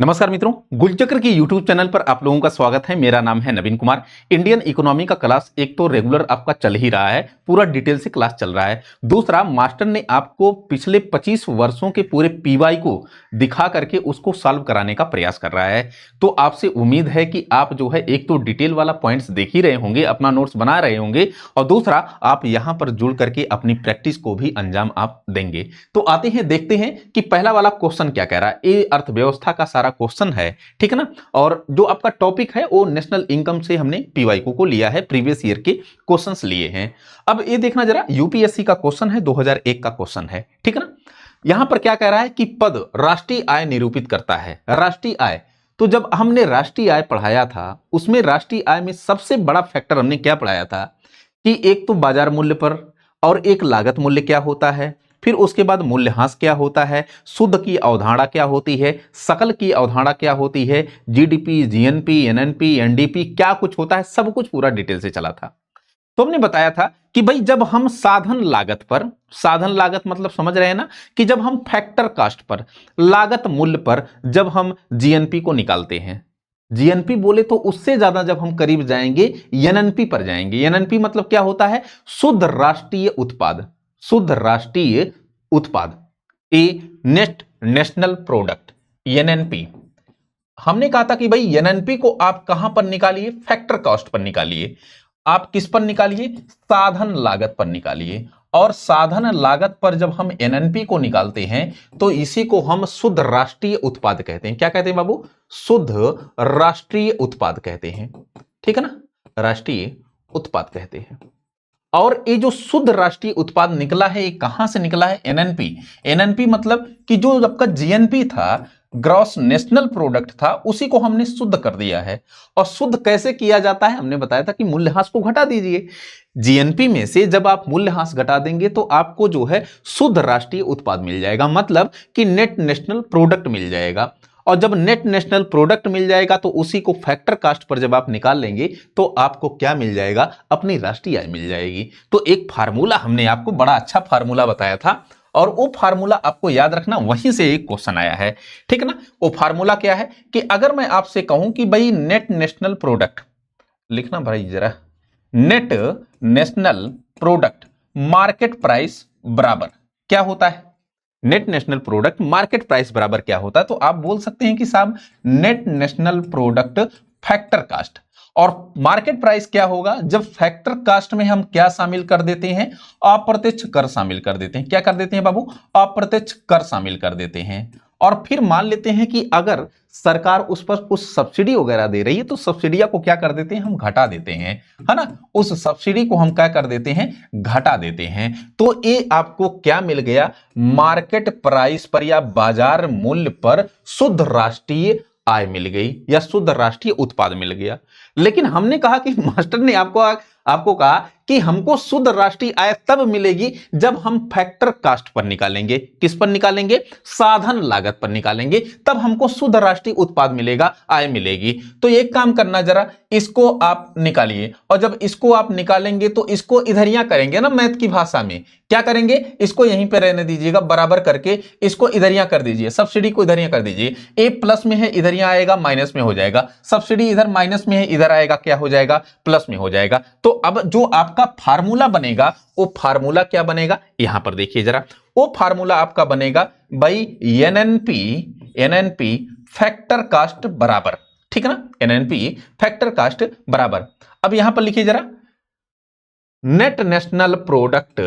नमस्कार मित्रों, गुलचक्र की YouTube चैनल पर आप लोगों का स्वागत है। मेरा नाम है नवीन कुमार। इंडियन इकोनॉमी का क्लास एक तो रेगुलर आपका चल ही रहा है, पूरा डिटेल से क्लास चल रहा है। दूसरा, मास्टर ने आपको पिछले 25 वर्षों के पूरे पीवाई को दिखा करके उसको सॉल्व कराने का प्रयास कर रहा है। तो आपसे उम्मीद है कि आप जो है एक तो डिटेल वाला पॉइंट्स देख ही रहे होंगे, अपना नोट्स बना रहे होंगे, और दूसरा आप यहाँ पर जुड़ करके अपनी प्रैक्टिस को भी अंजाम आप देंगे। तो आते हैं, देखते हैं कि पहला वाला क्वेश्चन क्या कह रहा है। ये अर्थव्यवस्था का सारा क्वेश्चन है, ठीक है ना। और जो आपका टॉपिक है वो नेशनल इनकम से हमने पीवाईक्यू को लिया है, प्रीवियस ईयर के क्वेश्चंस लिए हैं। अब ये देखना जरा, यूपीएससी का क्वेश्चन है, 2001 का क्वेश्चन है, ठीक है ना। यहां पर क्या कह रहा है कि पद राष्ट्रीय आय निरूपित करता है। राष्ट्रीय आय, तो जब हमने राष्ट्रीय आय पढ़ाया था उसमें राष्ट्रीय आय में सबसे बड़ा फैक्टर हमने क्या पढ़ाया था कि एक तो बाजार मूल्य पर, और एक लागत मूल्य क्या होता है, फिर उसके बाद मूल्यह्रास क्या होता है, शुद्ध की अवधारणा क्या होती है, सकल की अवधारणा क्या होती है, जीडीपी, जीएनपी, एनएनपी, एनडीपी क्या कुछ होता है, सब कुछ पूरा डिटेल से चला था। तो हमने बताया था कि भाई जब हम साधन लागत पर, साधन लागत मतलब समझ रहे हैं ना, कि जब हम फैक्टर कास्ट पर, लागत मूल्य पर जब हम जीएनपी को निकालते हैं, जीएनपी बोले तो उससे ज्यादा जब हम करीब जाएंगे एनएनपी पर जाएंगे। एनएनपी मतलब क्या होता है, शुद्ध राष्ट्रीय उत्पाद, शुद्ध राष्ट्रीय उत्पाद, ए नेट नेशनल प्रोडक्ट, एनएनपी। हमने कहा था कि भाई एनएनपी को आप कहां पर निकालिए, फैक्टर कॉस्ट पर निकालिए। आप किस पर निकालिए, साधन लागत पर निकालिए। और साधन लागत पर जब हम एनएनपी को निकालते हैं तो इसी को हम शुद्ध राष्ट्रीय उत्पाद कहते हैं। क्या कहते हैं बाबू, शुद्ध राष्ट्रीय उत्पाद कहते हैं, ठीक है ना, राष्ट्रीय उत्पाद कहते हैं। और ये जो शुद्ध राष्ट्रीय उत्पाद निकला है ये कहां से निकला है, एनएनपी। एनएनपी मतलब कि जो आपका जीएनपी था, ग्रॉस नेशनल प्रोडक्ट था, उसी को हमने शुद्ध कर दिया है। और शुद्ध कैसे किया जाता है, हमने बताया था कि मूल्यह्रास को घटा दीजिए। जीएनपी में से जब आप मूल्यह्रास घटा देंगे तो आपको जो है शुद्ध राष्ट्रीय उत्पाद मिल जाएगा, मतलब कि नेट नेशनल प्रोडक्ट मिल जाएगा। और जब नेट नेशनल प्रोडक्ट मिल जाएगा तो उसी को फैक्टर कास्ट पर जब आप निकाल लेंगे तो आपको क्या मिल जाएगा, अपनी राष्ट्रीय आय मिल जाएगी। तो एक फार्मूला हमने आपको, बड़ा अच्छा फार्मूला बताया था, और वो फार्मूला आपको याद रखना, वहीं से एक क्वेश्चन आया है, ठीक है ना। वो फार्मूला क्या है कि अगर मैं आपसे कहूं कि भाई नेट नेशनल प्रोडक्ट, लिखना भाई जरा, net national product market price बराबर क्या होता है, net national product market price बराबर क्या होता है। तो आप बोल सकते हैं कि साहब net national product factor cost, और मार्केट प्राइस क्या होगा, जब फैक्टर कास्ट में हम क्या शामिल कर देते हैं, अप्रत्यक्ष कर शामिल कर देते हैं। क्या कर देते हैं बाबू, अप्रत्यक्ष कर शामिल कर देते हैं। और फिर मान लेते हैं कि अगर सरकार उस पर कुछ सब्सिडी वगैरह दे रही है तो सब्सिडिया को क्या कर देते हैं, हम घटा देते हैं, है ना, उस सब्सिडी को हम क्या कर देते हैं, घटा देते हैं। तो ये आपको क्या मिल गया, मार्केट प्राइस पर या बाजार मूल्य पर शुद्ध राष्ट्रीय आय मिल गई, या शुद्ध राष्ट्रीय उत्पाद मिल गया। लेकिन हमने कहा कि मास्टर ने आपको कहा कि हमको शुद्ध राष्ट्रीय आय तब मिलेगी जब हम फैक्टर कास्ट पर निकालेंगे। किस पर निकालेंगे, साधन लागत पर निकालेंगे, तब हमको शुद्ध राष्ट्रीय उत्पाद मिलेगा, आय मिलेगी। तो एक काम करना, जरा इसको आप निकालिए, और जब इसको आप निकालेंगे तो इसको इधरिया करेंगे ना, मैथ की भाषा में क्या करेंगे, इसको यहीं पे रहने दीजिएगा, बराबर करके इसको इधरिया कर दीजिए, सब्सिडी को इधरिया कर दीजिए। ए प्लस में है, इधरिया आएगा, माइनस में हो जाएगा। सब्सिडी इधर माइनस में है, इधर आएगा, क्या हो जाएगा, प्लस में हो जाएगा। तो अब जो आपका फार्मूला बनेगा वो फार्मूला क्या बनेगा, यहां पर देखिए जरा, वो फार्मूला आपका बनेगा भाई एनएनपी फैक्टर कास्ट बराबर, ठीक है ना, एनएनपी फैक्टर कास्ट बराबर। अब यहां पर लिखिए जरा, net national product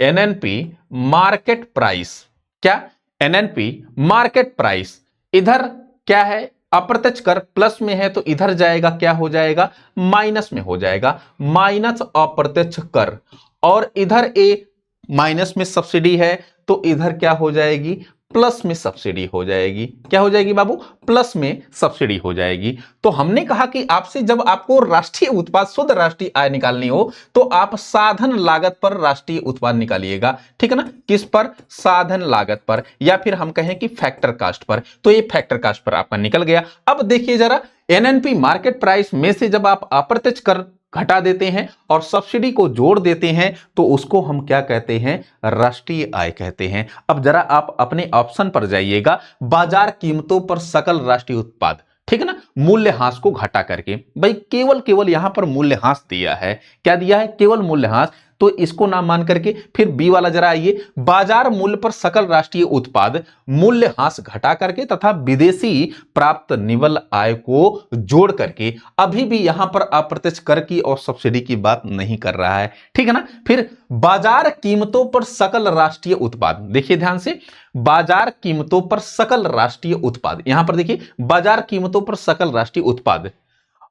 NNP market price, क्या, एनएनपी मार्केट प्राइस, इधर क्या है, अप्रत्यक्ष कर प्लस में है तो इधर जाएगा, क्या हो जाएगा, माइनस में हो जाएगा, माइनस अप्रत्यक्ष कर। और इधर ए माइनस में सब्सिडी है तो इधर क्या हो जाएगी, प्लस में सब्सिडी हो जाएगी। क्या हो जाएगी बाबू, प्लस में सब्सिडी हो जाएगी। तो हमने कहा कि आपसे जब आपको राष्ट्रीय उत्पाद, शुद्ध राष्ट्रीय आय निकालनी हो तो आप साधन लागत पर राष्ट्रीय उत्पाद निकालिएगा, ठीक है ना। किस पर, साधन लागत पर, या फिर हम कहें कि फैक्टर कास्ट पर। तो ये फैक्टर कास्ट पर आपका निकल गया। अब देखिए जरा, एनएनपी मार्केट प्राइस में से जब आप अप्रत्यक्ष कर घटा देते हैं और सब्सिडी को जोड़ देते हैं तो उसको हम क्या कहते हैं, राष्ट्रीय आय कहते हैं। अब जरा आप अपने ऑप्शन पर जाइएगा, बाजार कीमतों पर सकल राष्ट्रीय उत्पाद, ठीक है ना, मूल्यह्रास को घटा करके। भाई केवल यहां पर मूल्यह्रास दिया है, क्या दिया है, केवल मूल्यह्रास, तो इसको ना मान करके फिर बी वाला जरा आइए, बाजार मूल्य पर सकल राष्ट्रीय उत्पाद मूल्यह्रास घटा करके तथा विदेशी प्राप्त निवल आय को जोड़ करके। अभी भी यहां पर अप्रत्यक्ष कर की और सब्सिडी की बात नहीं कर रहा है, ठीक है ना। फिर बाजार कीमतों पर सकल राष्ट्रीय उत्पाद, देखिए ध्यान से, बाजार कीमतों पर सकल राष्ट्रीय उत्पाद, यहां पर देखिए बाजार कीमतों पर सकल राष्ट्रीय उत्पाद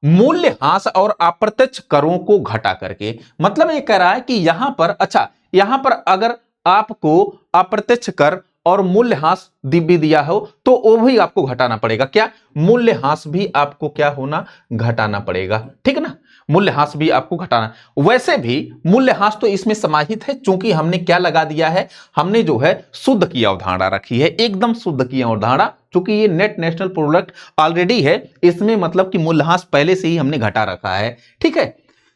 मूल्यह्रास और अप्रत्यक्ष करों को घटा करके। मतलब ये कह रहा है कि यहां पर, अच्छा यहां पर अगर आपको अप्रत्यक्ष कर और मूल्यह्रास भी दिया हो तो वो भी आपको घटाना पड़ेगा, क्या, मूल्यह्रास भी आपको क्या होना, घटाना पड़ेगा, ठीक है ना, मूल्यह्रास भी आपको घटाना। वैसे भी मूल्यह्रास तो इसमें समाहित है, चूंकि हमने क्या लगा दिया है, हमने जो है शुद्ध की अवधारणा रखी है, एकदम शुद्ध की अवधारणा, चूंकि ये नेट नेशनल प्रोडक्ट ऑलरेडी है, इसमें मतलब कि मूल्यह्रास पहले से ही हमने घटा रखा है, ठीक है।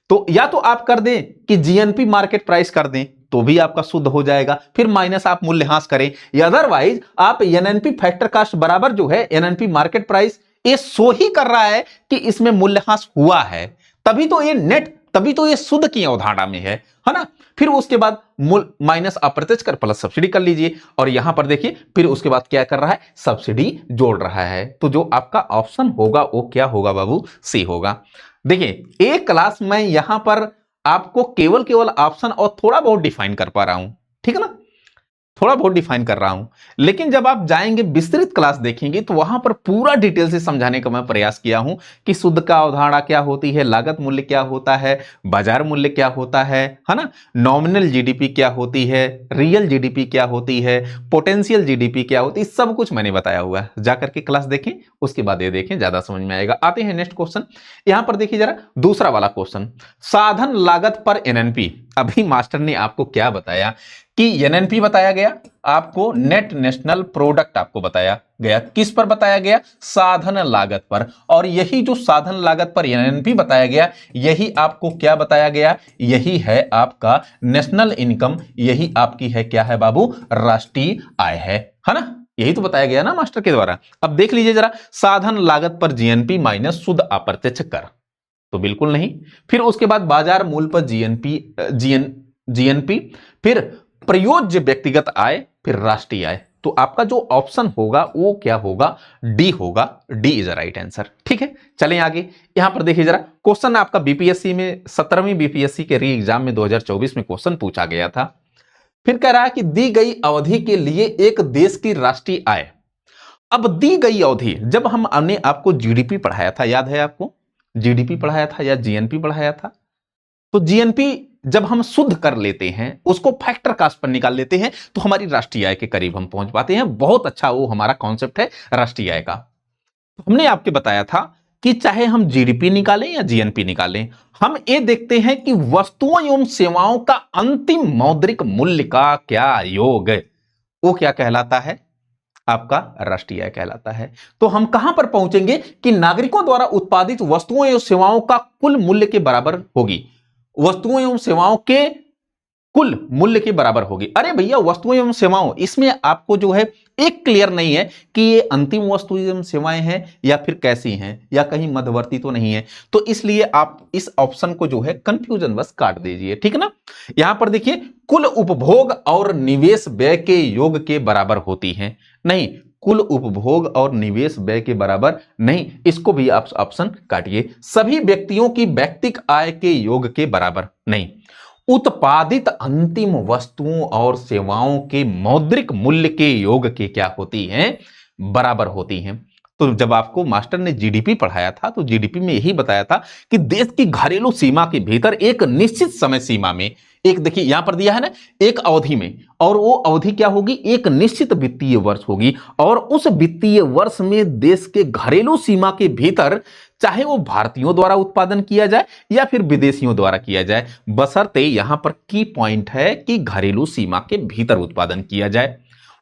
तो या तो आप कर दें कि जीएनपी मार्केट प्राइस कर दें तो भी आपका शुद्ध हो जाएगा, फिर माइनस आप मूल्यह्रास करें, या अदरवाइज आप एनएनपी फैक्टर कास्ट बराबर जो है एनएनपी मार्केट प्राइस, ये सो ही कर रहा है कि इसमें मूल्यह्रास हुआ है, तभी तो ये नेट, तभी तो ये शुद्ध की अवधारणा में है ना। फिर उसके बाद माइनस अप्रत्यक्ष कर प्लस सब्सिडी कर लीजिए, और यहां पर देखिए फिर उसके बाद क्या कर रहा है, सब्सिडी जोड़ रहा है। तो जो आपका ऑप्शन होगा वो क्या होगा बाबू, सी होगा। देखिए एक क्लास में यहां पर आपको केवल ऑप्शन और थोड़ा बहुत डिफाइन कर पा रहा हूं, ठीक है ना, थोड़ा बहुत डिफाइन कर रहा हूं, लेकिन जब आप जाएंगे विस्तृत क्लास देखेंगे तो वहां पर पूरा डिटेल से समझाने का मैं प्रयास किया हूं कि शुद्ध का अवधारणा क्या होती है, लागत मूल्य क्या होता है, बाजार मूल्य क्या होता है ना, नॉमिनल जीडीपी क्या होती है, रियल जीडीपी क्या होती है, पोटेंशियल जीडीपी क्या होती है, सब कुछ मैंने बताया हुआ है। जाकर के क्लास देखें, उसके बाद ये देखें, ज्यादा समझ में आएगा। आते हैं नेक्स्ट क्वेश्चन, यहां पर देखिए जरा दूसरा वाला क्वेश्चन, साधन लागत पर एनएनपी। अभी मास्टर ने आपको क्या बताया कि एनएनपी बताया गया आपको, नेट नेशनल प्रोडक्ट आपको बताया गया, किस पर बताया गया, साधन लागत पर, और यही जो साधन लागत पर एनएनपी बताया गया, यही आपको क्या बताया गया, यही है आपका नेशनल इनकम, यही आपकी है क्या है बाबू, राष्ट्रीय आय है ना, यही तो बताया गया ना मास्टर के द्वारा। अब देख लीजिए जरा, साधन लागत पर जीएनपी माइनस शुद्ध अप्रत्यक्ष कर, तो बिल्कुल नहीं। फिर उसके बाद बाजार मूल्य पर जीएनपी, फिर प्रयोज्य व्यक्तिगत आय, फिर राष्ट्रीय आय। तो आपका जो ऑप्शन होगा वो क्या होगा, डी होगा, D is the right answer, ठीक है। चलें आगे, यहां पर देखिए जरा, क्वेश्चन आपका बीपीएससी में 17वीं बीपीएससी के री एग्जाम में 2024 में क्वेश्चन पूछा गया था। फिर कह रहा है कि दी गई अवधि के लिए एक देश की राष्ट्रीय आय। अब दी गई अवधि, जब हमने आपको जीडीपी पढ़ाया था, याद है आपको, जीडीपी पढ़ाया था या जीएनपी पढ़ाया था, तो जीएनपी जब हम शुद्ध कर लेते हैं, उसको फैक्टर कास्ट पर निकाल लेते हैं, तो हमारी राष्ट्रीय आय के करीब हम पहुंच पाते हैं। बहुत अच्छा वो हमारा कॉन्सेप्ट है राष्ट्रीय आय का। हमने आपके बताया था कि चाहे हम जीडीपी निकालें या जीएनपी निकालें, हम ये देखते हैं कि वस्तुओं एवं सेवाओं का अंतिम मौद्रिक मूल्य का क्या योग, वो क्या कहलाता है, आपका राष्ट्रीय आय कहलाता है। तो हम कहां पर पहुंचेंगे कि नागरिकों द्वारा उत्पादित वस्तुओं एवं सेवाओं का कुल मूल्य के बराबर होगी, वस्तुओं एवं सेवाओं के कुल मूल्य के बराबर होगी। अरे भैया वस्तुएं एवं सेवाओं, इसमें आपको जो है एक क्लियर नहीं है कि ये अंतिम वस्तु एवं सेवाएं हैं या फिर कैसी हैं, या कहीं मध्यवर्ती तो नहीं है, तो इसलिए आप इस ऑप्शन को जो है कंफ्यूजन बस काट दीजिए, ठीक है ना। यहां पर देखिए, कुल उपभोग और निवेश व्यय के योग के बराबर होती हैं, नहीं, कुल उपभोग और निवेश व्यय के बराबर नहीं, इसको भी आप ऑप्शन काटिए। सभी व्यक्तियों की व्यक्तिक आय के योग के बराबर नहीं, उत्पादित अंतिम वस्तुओं और सेवाओं के मौद्रिक मूल्य के योग के क्या होती हैं, बराबर होती हैं। तो जब आपको मास्टर ने जीडीपी पढ़ाया था तो जीडीपी में यही बताया था कि देश की घरेलू सीमा के भीतर एक निश्चित समय सीमा में, एक देखिए यहां पर दिया है ना, एक अवधि में, और वो अवधि क्या होगी, एक निश्चित वित्तीय वर्ष होगी, और उस वित्तीय वर्ष में देश के घरेलू सीमा के भीतर, चाहे वो भारतीयों द्वारा उत्पादन किया जाए या फिर विदेशियों द्वारा किया जाए, बशर्ते यहां पर की पॉइंट है कि घरेलू सीमा के भीतर उत्पादन किया जाए,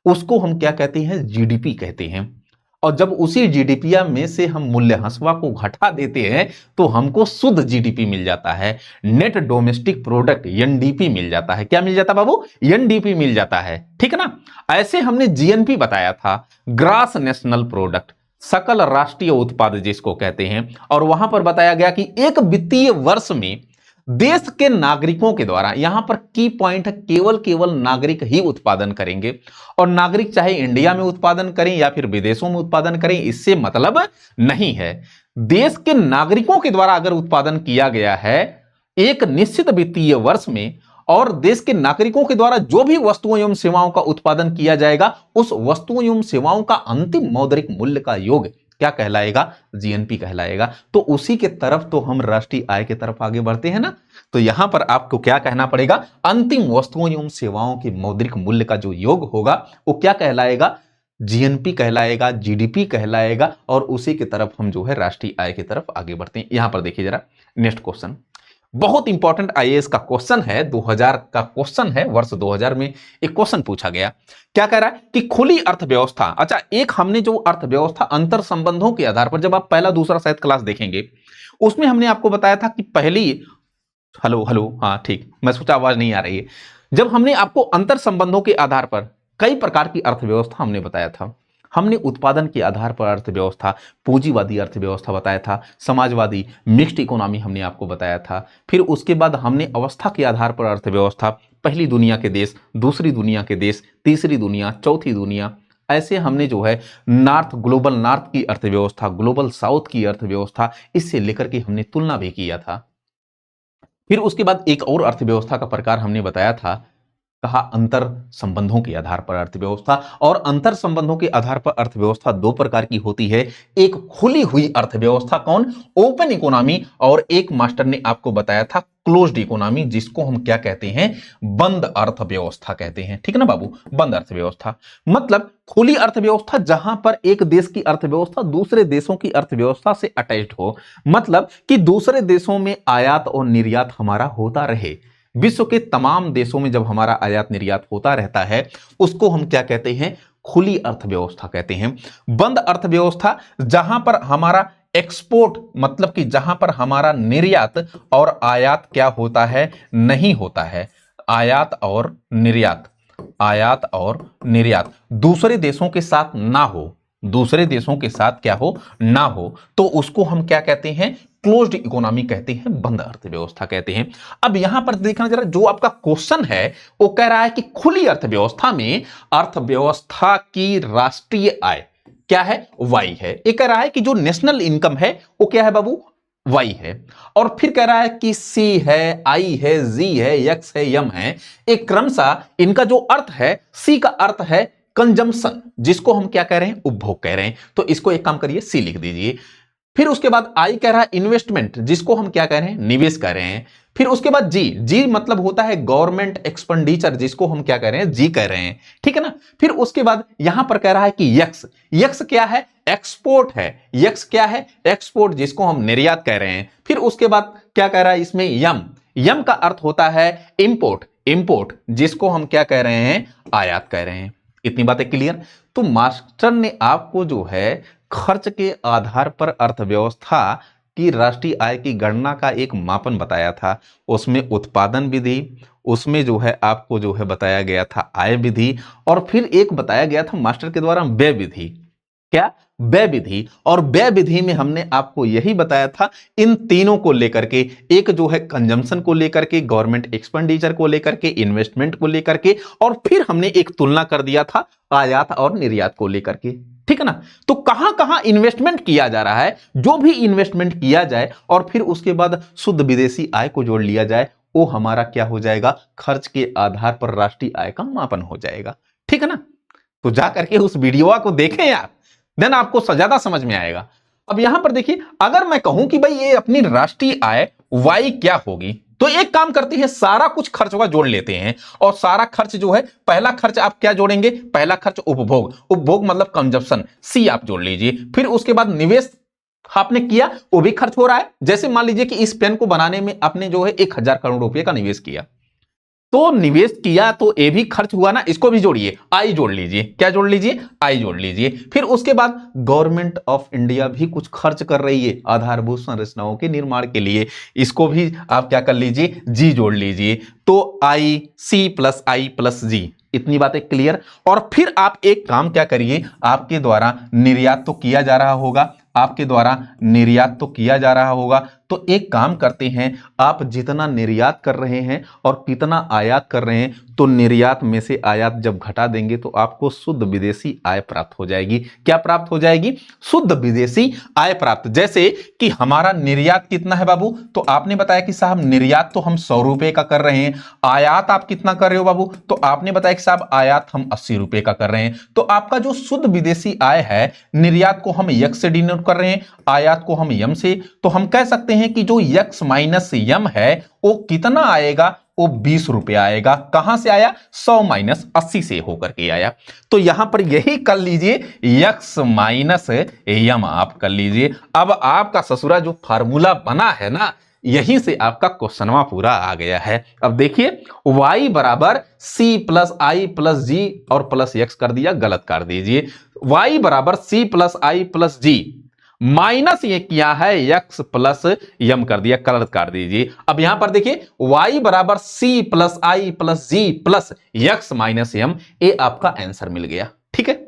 उसको हम क्या कहते हैं, जीडीपी कहते हैं। और जब उसी जीडीपी में से हम मूल्यह्रास को घटा देते हैं तो हमको शुद्ध जीडीपी मिल जाता है, नेट डोमेस्टिक प्रोडक्ट एनडीपी मिल जाता है। क्या मिल जाता है बाबू? एनडीपी मिल जाता है, ठीक है ना। ऐसे हमने जीएनपी बताया था, ग्रास नेशनल प्रोडक्ट, सकल राष्ट्रीय उत्पाद जिसको कहते हैं, और वहां पर बताया गया कि एक वित्तीय वर्ष में देश के नागरिकों के द्वारा, यहां पर की पॉइंट है, केवल नागरिक ही उत्पादन करेंगे, और नागरिक चाहे इंडिया में उत्पादन करें या फिर विदेशों में उत्पादन करें, इससे मतलब नहीं है। देश के नागरिकों के द्वारा अगर उत्पादन किया गया है एक निश्चित वित्तीय वर्ष में, और देश के नागरिकों के द्वारा जो भी वस्तुओं एवं सेवाओं का उत्पादन किया जाएगा, उस वस्तुओं एवं सेवाओं का अंतिम मौद्रिक मूल्य का योग क्या कहलाएगा? जीएनपी कहलाएगा। तो उसी के तरफ तो हम राष्ट्रीय आय की तरफ आगे बढ़ते हैं ना। तो यहां पर आपको क्या कहना पड़ेगा? अंतिम वस्तुओं एवं सेवाओं के मौद्रिक मूल्य का जो योग होगा वो क्या कहलाएगा? जीएनपी कहलाएगा, जीडीपी कहलाएगा, और उसी की तरफ हम जो है राष्ट्रीय आय की तरफ आगे बढ़ते हैं। यहां पर देखिए जरा नेक्स्ट क्वेश्चन, बहुत इंपॉर्टेंट आईएएस का क्वेश्चन है, 2000 का क्वेश्चन है, वर्ष 2000 में एक क्वेश्चन पूछा गया। क्या कह रहा है कि खुली अर्थव्यवस्था, अच्छा एक हमने जो अर्थव्यवस्था अंतर संबंधों के आधार पर, जब आप पहला दूसरा शायद क्लास देखेंगे उसमें हमने आपको बताया था कि पहली, हेलो हेलो, हाँ ठीक, मैं सोचा आवाज नहीं आ रही है। जब हमने आपको अंतर संबंधों के आधार पर कई प्रकार की अर्थव्यवस्था हमने बताया था, हमने उत्पादन के आधार पर अर्थव्यवस्था, पूंजीवादी अर्थव्यवस्था बताया था, समाजवादी मिक्स्ड इकोनॉमी हमने आपको बताया था, फिर उसके बाद हमने अवस्था के आधार पर अर्थव्यवस्था, पहली दुनिया के देश, दूसरी दुनिया के देश, तीसरी दुनिया, चौथी दुनिया, ऐसे हमने जो है नॉर्थ, ग्लोबल नॉर्थ की अर्थव्यवस्था, ग्लोबल साउथ की अर्थव्यवस्था, इससे लेकर के हमने तुलना भी किया था। फिर उसके बाद एक और अर्थव्यवस्था का प्रकार हमने बताया था, कहा अंतर संबंधों के आधार पर अर्थव्यवस्था, और अंतर संबंधों के आधार पर अर्थव्यवस्था दो प्रकार की होती है, एक खुली हुई अर्थव्यवस्था, कौन? ओपन इकोनॉमी, और एक मास्टर ने आपको बताया था क्लोज्ड इकोनॉमी, जिसको हम क्या कहते हैं? बंद अर्थव्यवस्था कहते हैं, ठीक है ना बाबू। बंद अर्थव्यवस्था मतलब खुली अर्थव्यवस्था जहां पर एक देश की अर्थव्यवस्था दूसरे देशों की अर्थव्यवस्था से अटैच्ड हो, मतलब कि दूसरे देशों में आयात और निर्यात हमारा होता रहे। विश्व के तमाम देशों में जब हमारा आयात निर्यात होता रहता है उसको हम क्या कहते हैं? खुली अर्थव्यवस्था कहते हैं। बंद अर्थव्यवस्था जहां पर हमारा एक्सपोर्ट, मतलब कि जहां पर हमारा निर्यात और आयात क्या होता है? नहीं होता है। आयात और निर्यात, आयात और निर्यात दूसरे देशों के साथ ना हो, दूसरे देशों के साथ क्या हो? ना हो, तो उसको हम क्या कहते हैं? क्लोज्ड इकोनॉमी कहते हैं, बंद अर्थव्यवस्था कहते हैं। अब यहां पर देखना जरा, जो आपका क्वेश्चन है वो कह रहा है कि खुली अर्थव्यवस्था में अर्थव्यवस्था की राष्ट्रीय आय क्या है? वाई है। ये कह रहा है कि जो नेशनल इनकम है वो क्या है बाबू? वाई है। और फिर कह रहा है कि सी है, आई है, जी है, एक्स है, यम है। एक क्रमशः इनका जो अर्थ है, सी का अर्थ है कंजम्पशन, जिसको हम क्या कह रहे हैं? उपभोग कह रहे हैं। तो इसको एक काम करिए, सी लिख दीजिए। फिर उसके बाद आई कह रहा है इन्वेस्टमेंट, जिसको हम क्या कह रहे हैं? निवेश कर रहे हैं। फिर उसके बाद जी, जी मतलब होता है गवर्नमेंट एक्सपेंडिचर, जिसको हम क्या कह रहे हैं? जी कह रहे हैं, ठीक है ना। फिर उसके बाद यहां पर कह रहा है कि यक्स, यक्स क्या है? एक्सपोर्ट है। यक्स क्या है? एक्सपोर्ट, जिसको हम निर्यात कह रहे हैं। फिर उसके बाद क्या कह रहा है इसमें? यम, यम का अर्थ होता है इंपोर्ट, इंपोर्ट जिसको हम क्या कह रहे हैं? आयात कह रहे हैं। इतनी बातें क्लियर। तो मास्टर ने आपको जो है खर्च के आधार पर अर्थव्यवस्था की राष्ट्रीय आय की गणना का एक मापन बताया था। उसमें उत्पादन विधि, उसमें जो है आपको जो है बताया गया था आय विधि, और फिर एक बताया गया था मास्टर के द्वारा व्यय विधि। क्या? व्यय विधि। और व्यय विधि में हमने आपको यही बताया था, इन तीनों को लेकर के, एक जो है कंजम्पशन को लेकर के, गवर्नमेंट एक्सपेंडिचर को लेकर के, इन्वेस्टमेंट को लेकर के, और फिर हमने एक तुलना कर दिया था आयात और निर्यात को लेकर के, ठीक है ना। तो कहां कहां इन्वेस्टमेंट किया जा रहा है, जो भी इन्वेस्टमेंट किया जाए और फिर उसके बाद शुद्ध विदेशी आय को जोड़ लिया जाए, वो हमारा क्या हो जाएगा? खर्च के आधार पर राष्ट्रीय आय का मापन हो जाएगा, ठीक है ना। तो जा करके उस वीडियो को देखें यार, देन आपको ज्यादा समझ में आएगा। अब यहां पर देखिए, अगर मैं कहूं कि भाई ये अपनी राष्ट्रीय आय वाई क्या होगी, तो एक काम करते हैं, सारा कुछ खर्च का जोड़ लेते हैं, और सारा खर्च जो है, पहला खर्च आप क्या जोड़ेंगे? पहला खर्च उपभोग, उपभोग मतलब कंजप्शन, सी आप जोड़ लीजिए। फिर उसके बाद निवेश आपने किया, वो भी खर्च हो रहा है। जैसे मान लीजिए कि इस पेन को बनाने में आपने जो है 1000 करोड़ रुपए का निवेश किया, तो निवेश किया तो ए भी खर्च हुआ ना, इसको भी जोड़िए, आई जोड़ लीजिए। क्या जोड़ लीजिए? आई जोड़ लीजिए। फिर उसके बाद गवर्नमेंट ऑफ इंडिया भी कुछ खर्च कर रही है आधारभूत संरचनाओं के निर्माण के लिए, इसको भी आप क्या कर लीजिए? जी जोड़ लीजिए। तो आई, सी प्लस आई प्लस जी, इतनी बातें क्लियर। और फिर आप एक काम क्या करिए, आपके द्वारा निर्यात तो किया जा रहा होगा, आपके द्वारा निर्यात तो किया जा रहा होगा, तो एक काम करते हैं, आप जितना निर्यात कर रहे हैं और कितना आयात कर रहे हैं, तो निर्यात में से आयात जब घटा देंगे तो आपको शुद्ध विदेशी आय प्राप्त हो जाएगी। क्या प्राप्त हो जाएगी? शुद्ध विदेशी आय प्राप्त। जैसे कि हमारा निर्यात कितना है बाबू, तो आपने बताया कि साहब निर्यात तो हम 100 रुपए का कर रहे हैं। आयात आप कितना कर रहे हो बाबू, तो आपने बताया कि साहब आयात हम 80 रुपए का कर रहे हैं। तो आपका जो शुद्ध विदेशी आय है, निर्यात को हम यक्स से डिनोट कर रहे हैं, आयात को हम यम से, तो हम कह सकते हैं कि जो यक्स माइनस यम है वो कितना आएगा? वो 20 रुपए आएगा। कहां से आया? 100 माइनस 80 से होकर के आया। तो यहां पर यही कर लीजिए, यक्स माइनस यम आप कर लीजिए। अब आपका ससुरा जो फार्मूला बना है ना, यहीं से आपका क्वेश्चनवा पूरा आ गया है। अब देखिए, y बराबर सी प्लस आई प्लस जी और प्लस एक्स कर दिया, गलत कर दीजिए। y बराबर सी प्लस आई प्लस जी माइनस ये किया है x प्लस यम कर दिया, गलत कर दीजिए। अब यहां पर देखिए, y बराबर सी प्लस आई प्लस जी प्लस एक्स माइनस यम, ये आपका आंसर मिल गया। ठीक है,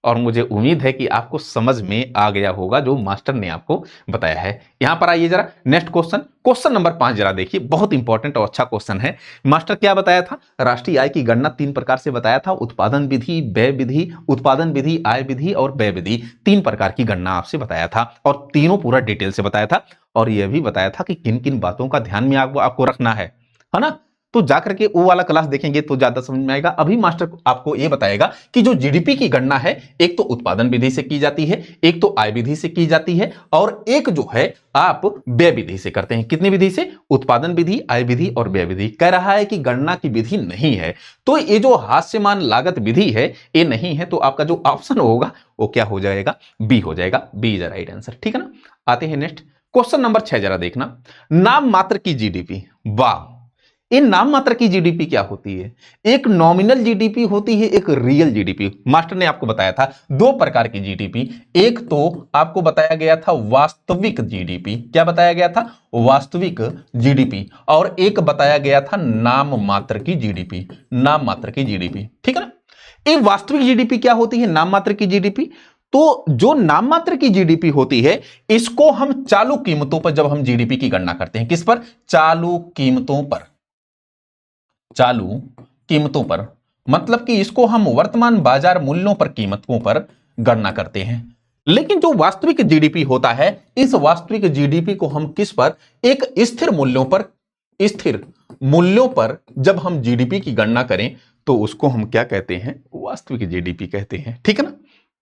और मुझे उम्मीद है कि आपको समझ में आ गया होगा जो मास्टर ने आपको बताया है। यहां पर आइए जरा नेक्स्ट क्वेश्चन, क्वेश्चन नंबर 5 जरा देखिए, बहुत इंपॉर्टेंट और अच्छा क्वेश्चन है। मास्टर क्या बताया था? राष्ट्रीय आय की गणना 3 प्रकार से बताया था, उत्पादन विधि, व्यय विधि, उत्पादन विधि, आय विधि और व्यय विधि, 3 प्रकार की गणना आपसे बताया था और तीनों पूरा डिटेल से बताया था। और यह भी बताया था कि किन किन बातों का ध्यान में आपको रखना है ना। तो जाकर के वो वाला क्लास देखेंगे तो ज्यादा समझ में आएगा। अभी मास्टर आपको ये बताएगा कि जो जीडीपी की गणना है, एक तो उत्पादन विधि से की जाती है, एक तो आय विधि से की जाती है, और एक जो है आप व्यय विधि से करते हैं। कितनी विधि से? उत्पादन विधि, आय विधि और व्यय विधि। कह रहा है कि गणना की विधि नहीं है, तो ये जो हास्यमान लागत विधि है ये नहीं है, तो आपका जो ऑप्शन होगा वो क्या हो जाएगा? बी हो जाएगा। B is the right answer. ठीक है ना। आते हैं नेक्स्ट क्वेश्चन नंबर 6 जरा देखना, नाम मात्र की जीडीपी। वाह, इन नाम मात्र की जीडीपी क्या होती है? एक नॉमिनल जीडीपी होती है, एक रियल जीडीपी। मास्टर ने आपको बताया था 2 प्रकार की जीडीपी, एक तो आपको बताया गया था वास्तविक जीडीपी। क्या बताया गया था? वास्तविक जीडीपी। और एक बताया गया था नाम मात्र की जीडीपी। नाम मात्र की जीडीपी, ठीक है ना। ये वास्तविक जीडीपी क्या होती है? नाम मात्र की जीडीपी। तो जो नाम मात्र की जीडीपी होती है, इसको हम चालू कीमतों पर, जब हम जीडीपी की गणना करते हैं, किस पर? चालू कीमतों पर। चालू कीमतों पर मतलब कि इसको हम वर्तमान बाजार मूल्यों पर, कीमतों पर गणना करते हैं। लेकिन जो वास्तविक जीडीपी होता है, इस वास्तविक जीडीपी को हम किस पर? एक स्थिर मूल्यों पर, स्थिर मूल्यों पर जब हम जीडीपी की गणना करें तो उसको हम क्या कहते हैं? वास्तविक जीडीपी कहते हैं। ठीक है ना।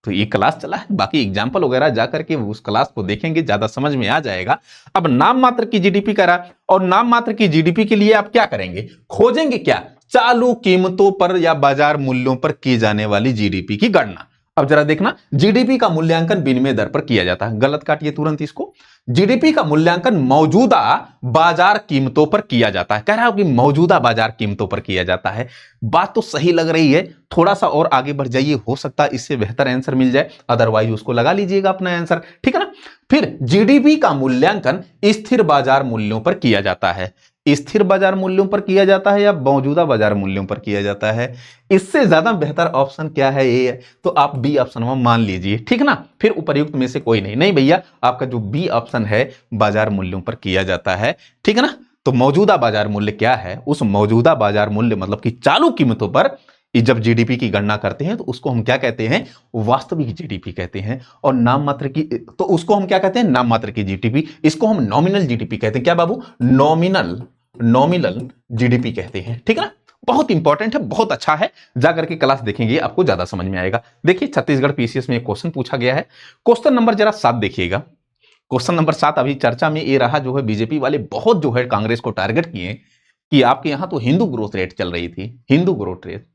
तो ये क्लास चला है, बाकी एग्जाम्पल वगैरह जाकर के उस क्लास को देखेंगे, ज्यादा समझ में आ जाएगा। अब नाम मात्र की जीडीपी करा, और नाम मात्र की जीडीपी के लिए आप क्या करेंगे? खोजेंगे क्या? चालू कीमतों पर या बाजार मूल्यों पर की जाने वाली जीडीपी की गणना। अब जरा देखना, जीडीपी का मूल्यांकन विनिमय दर पर किया जाता है। गलत काटिए तुरंत इसको। जीडीपी का मूल्यांकन मौजूदा बाजार कीमतों पर किया जाता है। कह रहा हूं कि मौजूदा बाजार कीमतों पर किया जाता है। बात तो सही लग रही है, थोड़ा सा और आगे बढ़ जाइए, हो सकता है इससे बेहतर आंसर मिल जाए, अदरवाइज उसको लगा लीजिएगा अपना आंसर। ठीक है ना। फिर जीडीपी का मूल्यांकन स्थिर बाजार मूल्यों पर किया जाता है। स्थिर बाजार मूल्यों पर किया जाता है या मौजूदा बाजार मूल्यों पर किया जाता है? इससे ज्यादा बेहतर ऑप्शन क्या है? ये है, तो आप बी ऑप्शन में मान लीजिए। ठीक है ना। फिर उपर्युक्त में से कोई नहीं। नहीं भैया, आपका जो बी ऑप्शन है, बाजार मूल्यों पर किया जाता है। ठीक है ना। तो मौजूदा बाजार मूल्य क्या है? उस मौजूदा बाजार मूल्य मतलब कि चालू कीमतों पर जब जीडीपी की गणना करते हैं तो उसको हम क्या कहते हैं? वास्तविक जीडीपी कहते हैं। और नाम मात्र की, तो उसको हम क्या कहते हैं? नाम मात्र की जीडीपी। इसको हम नॉमिनल जीडीपी कहते हैं। क्या बाबू? नॉमिनल जीडीपी कहते हैं। ठीक है ना। बहुत इंपॉर्टेंट है, बहुत अच्छा है, जाकर के क्लास देखेंगे आपको ज्यादा समझ में आएगा। देखिए, छत्तीसगढ़ पीसीएस में एक क्वेश्चन पूछा गया है। क्वेश्चन नंबर जरा 7 देखिएगा। क्वेश्चन नंबर 7 अभी चर्चा में ये रहा, जो है बीजेपी वाले बहुत जो है कांग्रेस को टारगेट किए कि आपके यहां तो हिंदू ग्रोथ रेट चल रही थी, हिंदू ग्रोथ रेट।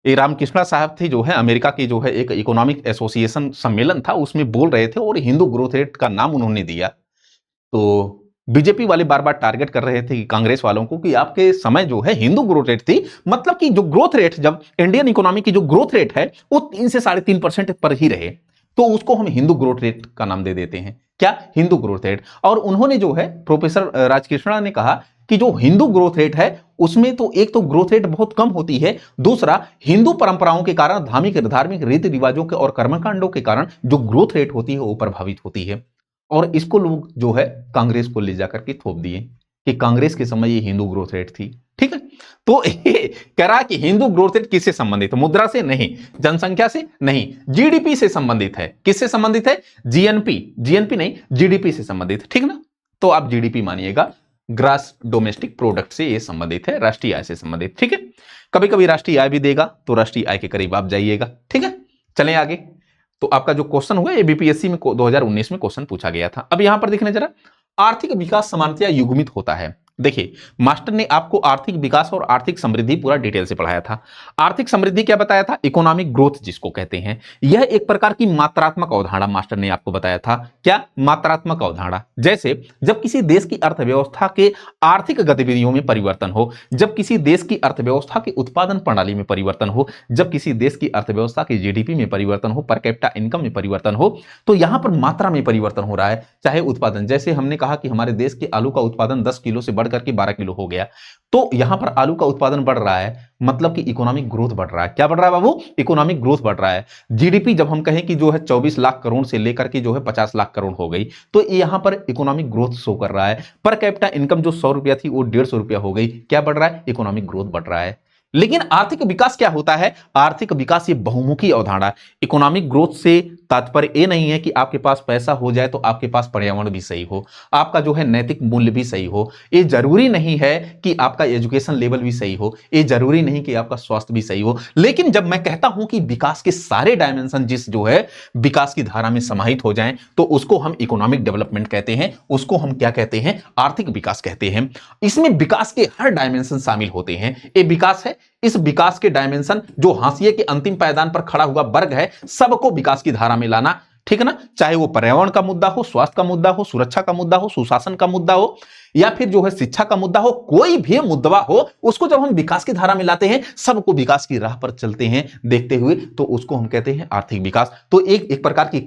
ये रामकृष्णा साहब थे, जो है अमेरिका की जो है एक इकोनॉमिक एसोसिएशन सम्मेलन था, उसमें बोल रहे थे और हिंदू ग्रोथ रेट का नाम उन्होंने दिया। तो बीजेपी वाले बार बार टारगेट कर रहे थे कि कांग्रेस वालों को कि आपके समय जो है हिंदू ग्रोथ रेट थी, मतलब कि जो ग्रोथ रेट, जब इंडियन इकोनॉमी की जो ग्रोथ रेट है वो 3 से 3.5% पर ही रहे, तो उसको हम हिंदू ग्रोथ रेट का नाम दे देते हैं। क्या? Hindu growth rate. और उन्होंने जो है प्रोफेसर राजकृष्णा ने कहा कि जो हिंदू ग्रोथ रेट है उसमें तो एक तो ग्रोथ रेट बहुत कम होती है, दूसरा हिंदू परंपराओं के कारण, धार्मिक रीति रिवाजों के और कर्मकांडों के कारण जो ग्रोथ रेट होती है वो प्रभावित होती है। और इसको लोग जो है कांग्रेस को ले जाकर के थोप दिए कि कांग्रेस के समय ये हिंदू ग्रोथ रेट थी। ठीक है, तो ये कह रहा कि हिंदू ग्रोथ रेट किससे संबंधित है? मुद्रा से नहीं, जनसंख्या से नहीं, जीडीपी से संबंधित है। किससे संबंधित है? जीएनपी नहीं, जीडीपी से संबंधित है। ठीक ना, तो आप जीडीपी मानिएगा, ग्रास डोमेस्टिक प्रोडक्ट से ये संबंधित है, राष्ट्रीय आय से संबंधित। ठीक है, कभी कभी राष्ट्रीय आय भी देगा तो राष्ट्रीय आय के करीब आप जाइएगा। ठीक है, चलें आगे। तो आपका जो क्वेश्चन हुआ ये बीपीएससी में 2019 में क्वेश्चन पूछा गया था। अब यहां पर देखने जरा, आर्थिक विकास सामान्यतया युग्मित होता है। देखिए, मास्टर ने आपको आर्थिक विकास और आर्थिक समृद्धि पूरा डिटेल से पढ़ाया था। आर्थिक समृद्धि क्या बताया था? इकोनॉमिक ग्रोथ जिसको कहते हैं। यह एक प्रकार की मात्रात्मक अवधारणा मास्टर ने आपको बताया था। क्या? मात्रात्मक अवधारणा। जैसे जब किसी देश की अर्थव्यवस्था के आर्थिक गतिविधियों में परिवर्तन हो, जब किसी देश की अर्थव्यवस्था की उत्पादन प्रणाली में परिवर्तन हो, जब किसी देश की अर्थव्यवस्था की जीडीपी में परिवर्तन हो, पर कैपिटा इनकम में परिवर्तन हो, तो यहां पर मात्रा में परिवर्तन हो रहा है। चाहे उत्पादन, जैसे हमने कहा कि हमारे देश के आलू का उत्पादन 10 किलो से बढ़कर के 12 किलो हो गया, तो यहां पर आलू का उत्पादन बढ़ रहा है, मतलब कि इकोनॉमिक ग्रोथ बढ़ रहा है। क्या बढ़ रहा है बाबू? इकोनॉमिक ग्रोथ बढ़ रहा है। जीडीपी जब हम कहें कि जो है 24 लाख करोड़ से लेकर के जो है 50 लाख करोड़ हो गई, तो यहां पर इकोनॉमिक ग्रोथ शो कर रहा है। पर कैपिटा इनकम जो 100 रुपया थी वो 150 रुपया हो गई। क्या बढ़ रहा है? इकोनॉमिक ग्रोथ बढ़ रहा है। लेकिन आर्थिक विकास क्या होता है? आर्थिक विकास ये बहुमुखी अवधारणा। इकोनॉमिक ग्रोथ से तात्पर्य ये नहीं है कि आपके पास पैसा हो जाए तो आपके पास पर्यावरण भी सही हो, आपका जो है नैतिक मूल्य भी सही हो। ये जरूरी नहीं है कि आपका एजुकेशन लेवल भी सही हो, ये जरूरी नहीं कि आपका स्वास्थ्य भी सही हो। लेकिन जब मैं कहता हूं कि विकास के सारे डायमेंशन जिस जो है विकास की धारा में समाहित हो जाएं, तो उसको हम इकोनॉमिक डेवलपमेंट कहते हैं, उसको हम क्या कहते हैं? आर्थिक विकास कहते हैं। इसमें विकास के हर डायमेंशन शामिल होते हैं। ये विकास है, इस विकास के डायमेंशन जो हाशिए के अंतिम पायदान पर खड़ा हुआ वर्ग है, सबको विकास की धारा में लाना। ठीक है ना, चाहे वो पर्यावरण का मुद्दा हो, स्वास्थ्य का मुद्दा हो, सुरक्षा का मुद्दा हो, सुशासन का मुद्दा हो, या फिर जो है शिक्षा का मुद्दा हो, कोई भी मुद्दा हो, उसको जब हम विकास की धारा में लाते हैं, सबको विकास की राह पर चलते हैं देखते हुए, तो उसको हम कहते हैं आर्थिक विकास। तो एक प्रकार की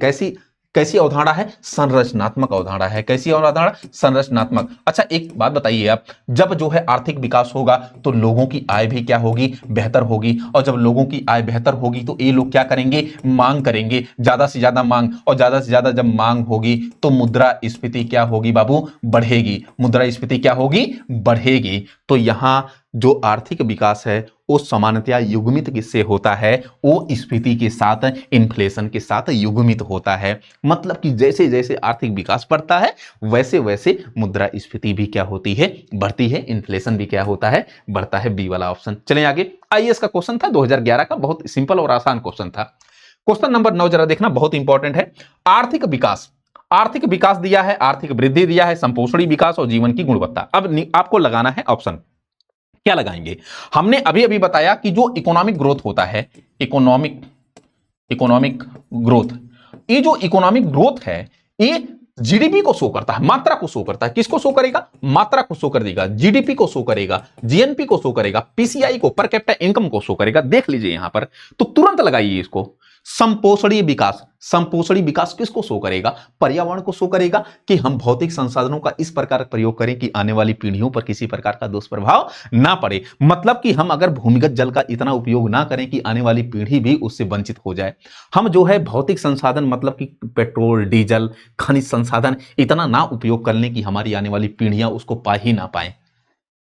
कैसी अवधारणा है? संरचनात्मक अवधारणा है। कैसी अवधारणा? संरचनात्मक। अच्छा, एक बात बताइए आप, जब जो है आर्थिक विकास होगा तो लोगों की आय भी क्या होगी? बेहतर होगी। और जब लोगों की आय बेहतर होगी तो ये लोग क्या करेंगे? मांग करेंगे, ज्यादा से ज्यादा मांग। और ज्यादा से ज्यादा जब मांग होगी तो मुद्रास्फीति क्या होगी बाबू? बढ़ेगी। मुद्रास्फीति क्या होगी? बढ़ेगी। तो यहां जो आर्थिक विकास है वो सामान्यतया युग्मित किससे होता है? वो स्फीति के साथ, इन्फ्लेशन के साथ युग्मित होता है। मतलब कि जैसे जैसे आर्थिक विकास बढ़ता है वैसे वैसे मुद्रास्फीति भी क्या होती है? बढ़ती है। इन्फ्लेशन भी क्या होता है? बढ़ता है। बी वाला ऑप्शन। चलें आगे। आईएएस का क्वेश्चन था 2011 का, बहुत सिंपल और आसान क्वेश्चन था। क्वेश्चन नंबर 9 जरा देखना, बहुत इंपॉर्टेंट है। आर्थिक विकास, आर्थिक विकास दिया है, आर्थिक वृद्धि दिया है, संपोषणी विकास और जीवन की गुणवत्ता। अब आपको लगाना है ऑप्शन। क्या लगाएंगे? हमने अभी अभी बताया कि जो इकोनॉमिक ग्रोथ होता है, इकोनॉमिक ग्रोथ, ये जो इकोनॉमिक ग्रोथ है ये जीडीपी को शो करता है, मात्रा को शो करता है। किसको शो करेगा? मात्रा को शो कर देगा। जीडीपी को शो करेगा, जीएनपी को शो करेगा, पीसीआई को, पर कैपिटा इनकम को शो करेगा। देख लीजिए यहां पर, तो तुरंत लगाइए इसको। संपोषणीय विकास, संपोषणीय विकास किसको शो करेगा? पर्यावरण को शो करेगा कि हम भौतिक संसाधनों का इस प्रकार प्रयोग करें कि आने वाली पीढ़ियों पर किसी प्रकार का दुष्प्रभाव ना पड़े। मतलब कि हम अगर भूमिगत जल का इतना उपयोग ना करें कि आने वाली पीढ़ी भी उससे वंचित हो जाए। हम जो है भौतिक संसाधन, मतलब कि पेट्रोल, डीजल, खनिज संसाधन इतना ना उपयोग करने की हमारी आने वाली पीढ़ियां उसको पा ही ना पाए।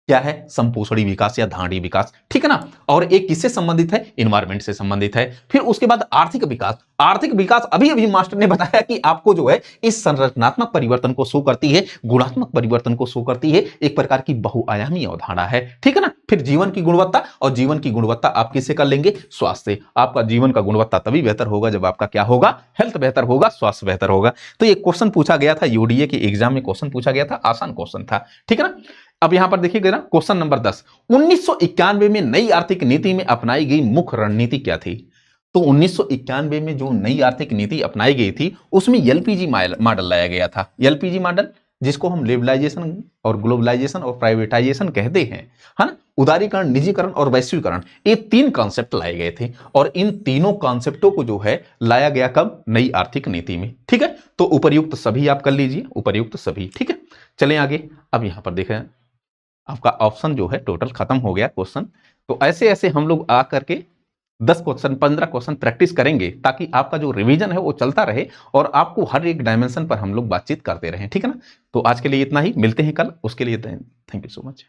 क्या है? संपोषणी विकास या धारणीय विकास। ठीक है ना। और एक किससे संबंधित है? इन्वायरमेंट से संबंधित है। फिर उसके बाद आर्थिक विकास। आर्थिक विकास अभी अभी मास्टर ने बताया कि आपको जो है इस संरचनात्मक परिवर्तन को शो करती है, गुणात्मक परिवर्तन को शो करती है। एक प्रकार की बहुआयामी अवधारणा है। ठीक है ना। फिर जीवन की गुणवत्ता, और जीवन की गुणवत्ता आप किससे कर लेंगे? स्वास्थ्य से। आपका जीवन का गुणवत्ता तभी बेहतर होगा जब आपका क्या होगा? हेल्थ बेहतर होगा, स्वास्थ्य बेहतर होगा। तो ये क्वेश्चन पूछा गया था, यूडीए के एग्जाम में क्वेश्चन पूछा गया था, आसान क्वेश्चन था। ठीक है ना। अब यहां पर देखिएगा ना, क्वेश्चन नंबर 10, 1991 में नई आर्थिक नीति में अपनाई गई मुख्य रणनीति क्या थी? तो 1991 में जो नई आर्थिक नीति अपनाई गई थी उसमें एलपीजी मॉडल लाया गया था। एलपीजी मॉडल, जिसको हम लिबरलाइजेशन और ग्लोबलाइजेशन और प्राइवेटाइजेशन कहते हैं, है ना, उदारीकरण, निजीकरण और वैश्वीकरण, ये 3 कॉन्सेप्ट लाए गए थे और इन तीनों कॉन्सेप्टों को जो है लाया गया कब, नई आर्थिक नीति में। ठीक है, तो उपर्युक्त सभी आप कर लीजिए, उपर्युक्त सभी। ठीक है, चलें आगे। अब यहां पर देखें आपका ऑप्शन जो है टोटल खत्म हो गया क्वेश्चन। तो ऐसे ऐसे हम लोग आ करके 10 क्वेश्चन 15 क्वेश्चन प्रैक्टिस करेंगे ताकि आपका जो रिवीजन है वो चलता रहे और आपको हर एक डायमेंशन पर हम लोग बातचीत करते रहें। ठीक है ना, तो आज के लिए इतना ही, मिलते हैं कल, उसके लिए थैंक यू सो मच।